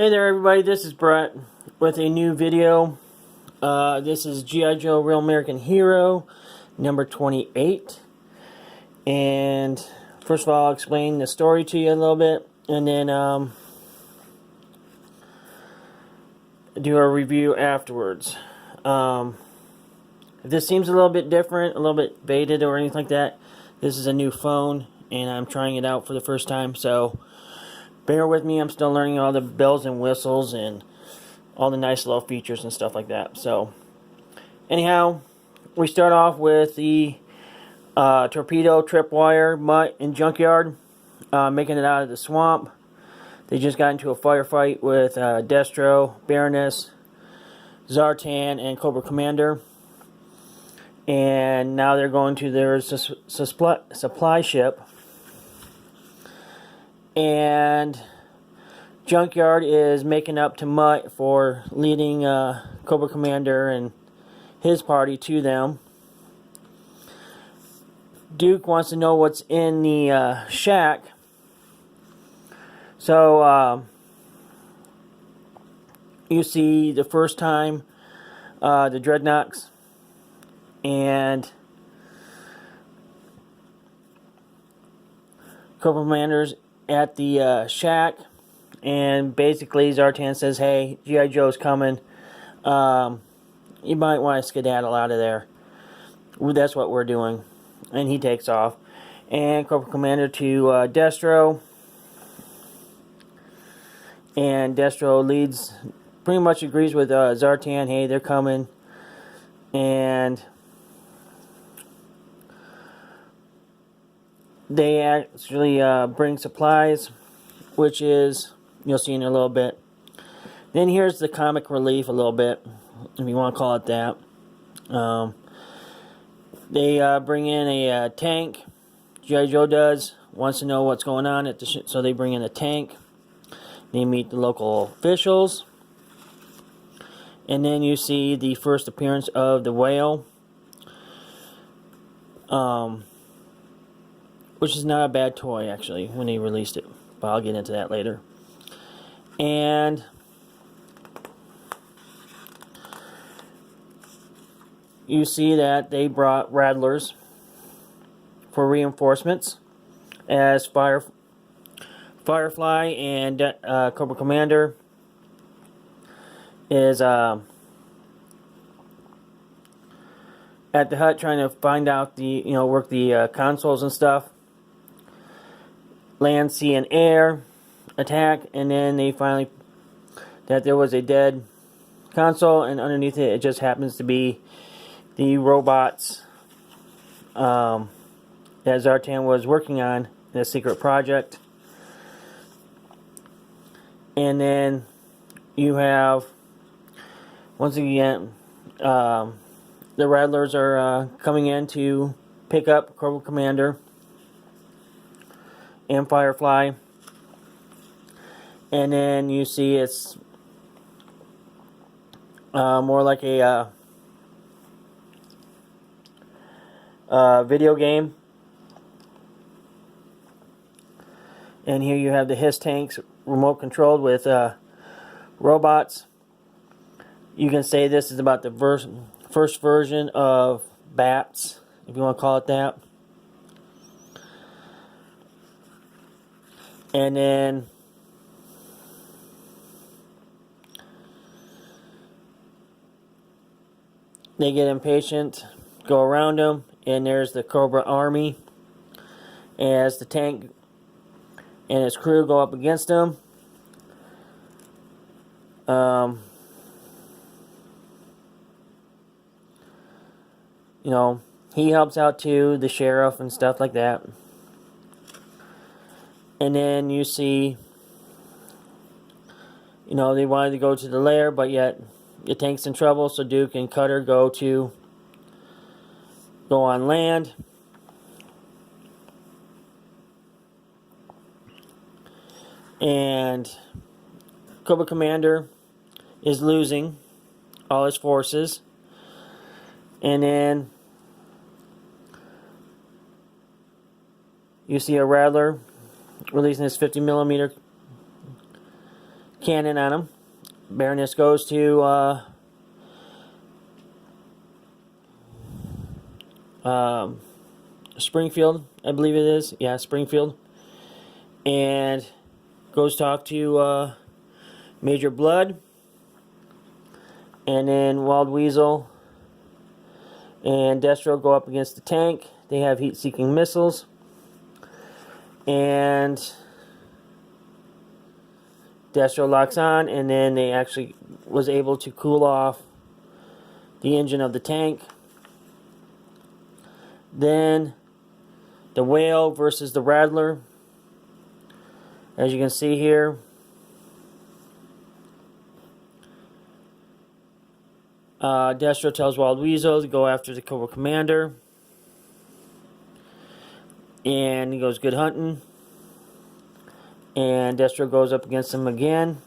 Hey there everybody, this is Brett with a new video. This is G.I. Joe Real American Hero number 28. And first of all, I'll explain the story to you a little bit, and then do a review afterwards. If this seems a little bit different, a little bit faded or anything like that, this is a new phone and I'm trying it out for the first time, so bear with me. I'm still learning all the bells and whistles and all the nice little features and stuff like that. So anyhow, we start off with the torpedo, tripwire, mutt, and junkyard, making it out of the swamp. They just got into a firefight with Destro, Baroness, Zartan, and Cobra Commander. And now they're going to their supply ship. And Junkyard is making up to Mutt for leading Cobra Commander and his party to them. Duke wants to know what's in the shack. So you see the first time the Dreadnoks and Cobra Commander's at the shack, and basically Zartan says, hey, G.I. Joe's coming, you might want to skedaddle out of there. That's what we're doing. And he takes off. And Cobra Commander to Destro, and Destro leads, pretty much agrees with Zartan, hey, they're coming. And they actually bring supplies, which is, you'll see in a little bit. Then here's the comic relief a little bit, if you want to call it that. They bring in a tank. G.I. Joe does, wants to know what's going on at the so they bring in a tank. They meet the local officials. And then you see the first appearance of the whale. Which is not a bad toy, actually, when they released it. But I'll get into that later. And you see that they brought Rattlers for reinforcements, as Firefly and Cobra Commander is at the hut trying to find out the, work the consoles and stuff. Land, sea, and air attack, and then they finally that there was a dead console, and underneath it, it just happens to be the robots that Zartan was working on in a secret project. And then you have, once again, the Rattlers are coming in to pick up Cobra Commander and Firefly. And then you see it's more like a video game. And here you have the HISS tanks, remote controlled with robots. You can say this is about the first version of BATS, if you want to call it that. And then they get impatient, go around them, and there's the Cobra Army as the tank and his crew go up against them. He helps out too, the sheriff and stuff like that. And then you see, they wanted to go to the lair, but yet the tank's in trouble, so Duke and Cutter go on land. And Cobra Commander is losing all his forces. And then you see a Rattler releasing his 50mm cannon on him. Baroness goes to Springfield, I believe it is. Yeah, Springfield. And goes talk to Major Blood. And then Wild Weasel and Destro go up against the tank. They have heat-seeking missiles. And Destro locks on, and then they actually was able to cool off the engine of the tank. Then the Whale versus the Rattler. As you can see here, Destro tells Wild Weasel to go after the Cobra Commander. And he goes, good hunting. And Destro goes up against him again.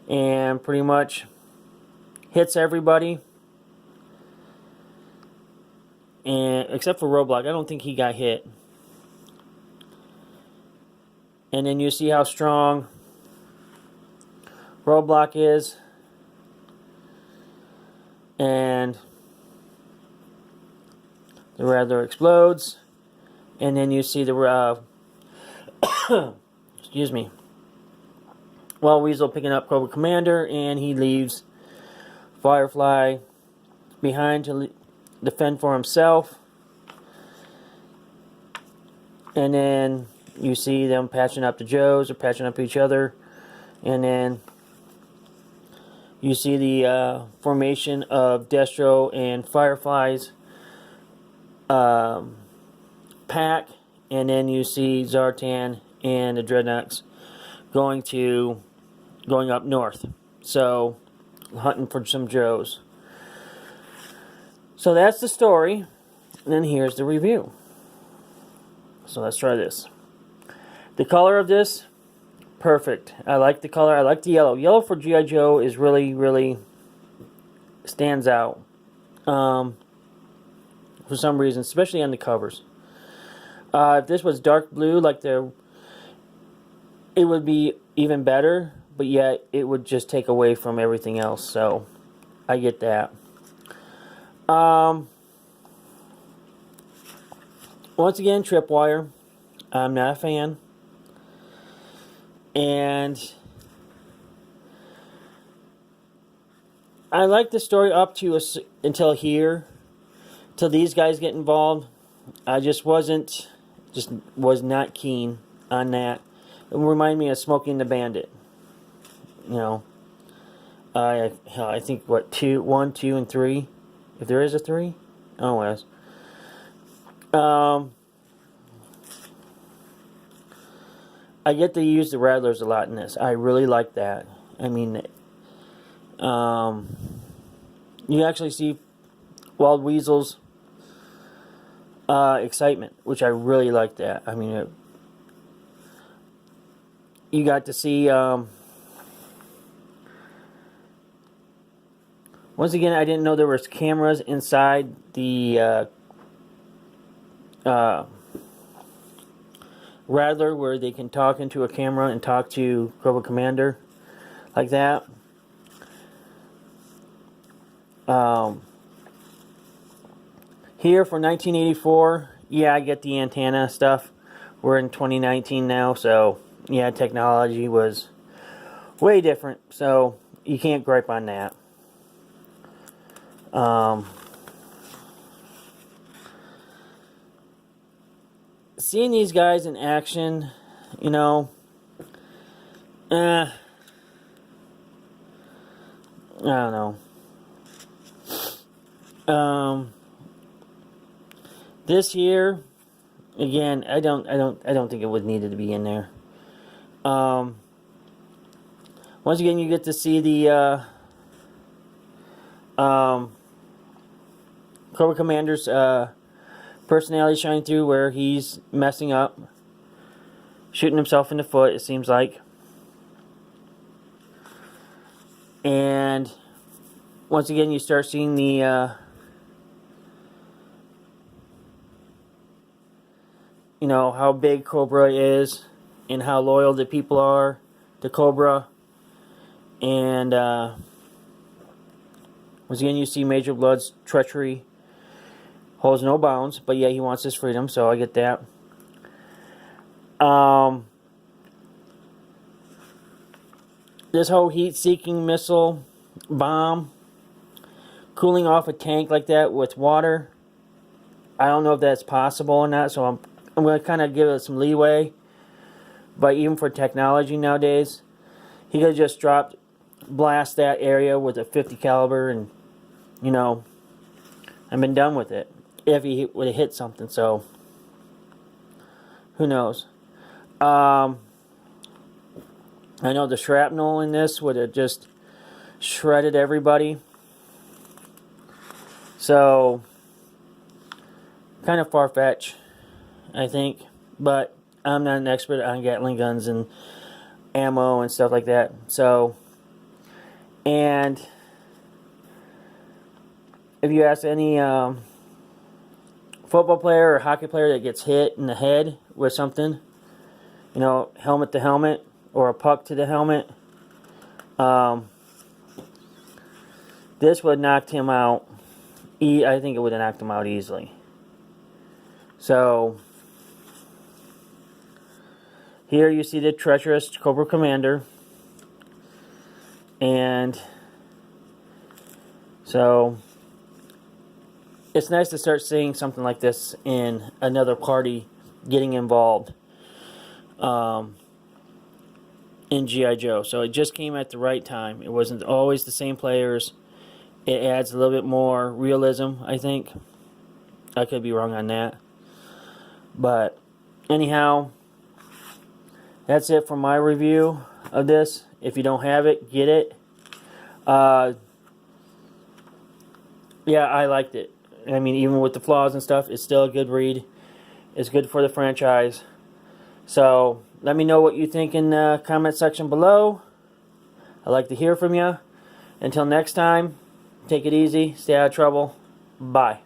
And pretty much hits everybody. And except for Roadblock. I don't think he got hit. And then you see how strong Roadblock is. And the Rattler explodes. And then you see the excuse me, Wild Weasel picking up Cobra Commander, and he leaves Firefly behind to defend for himself. And then you see them patching up the Joes, or patching up each other. And then you see the formation of Destro and Firefly's pack. And then you see Zartan and the Dreadnoks going up north. So, hunting for some Joes. So that's the story. And then here's the review. So let's try this. The color of this, perfect. I like the color. I like the yellow. Yellow for G.I. Joe is really, really stands out. For some reason, especially on the covers. If this was dark blue, it would be even better. But yet, it would just take away from everything else. So, I get that. Once again, Tripwire. I'm not a fan. And I like the story up to until here. Till these guys get involved. I just was not keen on that. It reminded me of Smoking the Bandit. You know. I think, 1, 2, and 3? If there is a 3? Oh, yes. I get to use the Rattlers a lot in this. I really like that. I mean, you actually see Wild Weasel's excitement, which I really like that. I mean, you got to see... once again, I didn't know there was cameras inside the Rattler where they can talk into a camera and talk to Cobra Commander like that. Here for 1984, yeah, I get the antenna stuff. We're in 2019 now, so yeah, technology was way different, so you can't gripe on that. Seeing these guys in action, you know, I don't know. This year, again, I don't think it would needed to be in there. Once again, you get to see the Cobra Commander's personality shine through, where he's messing up, shooting himself in the foot, it seems like. And once again, you start seeing the you know, how big Cobra is and how loyal the people are to Cobra, and once again you see Major Blood's treachery holds no bounds, but yeah, he wants his freedom, so I get that. This whole heat-seeking missile bomb cooling off a tank like that with water, I don't know if that's possible or not, so I'm going to kind of give it some leeway. But even for technology nowadays, he could have just blast that area with a .50 caliber, and you know, I've been done with it if he would have hit something. So who knows? I know the shrapnel in this would have just shredded everybody. So kind of far-fetched, I think, but I'm not an expert on Gatling guns and ammo and stuff like that. So, and if you ask any football player or hockey player that gets hit in the head with something, you know, helmet to helmet or a puck to the helmet, this would have knocked him out. I think it would have knocked him out easily. So here you see the treacherous Cobra Commander, and so it's nice to start seeing something like this in another party getting involved in G.I. Joe. So it just came at the right time. It wasn't always the same players. It adds a little bit more realism, I think. I could be wrong on that. But anyhow, that's it for my review of this. If you don't have it, get it. Yeah, I liked it. I mean, even with the flaws and stuff, it's still a good read. It's good for the franchise. So let me know what you think in the comment section below. I'd like to hear from you. Until next time, take it easy. Stay out of trouble. Bye.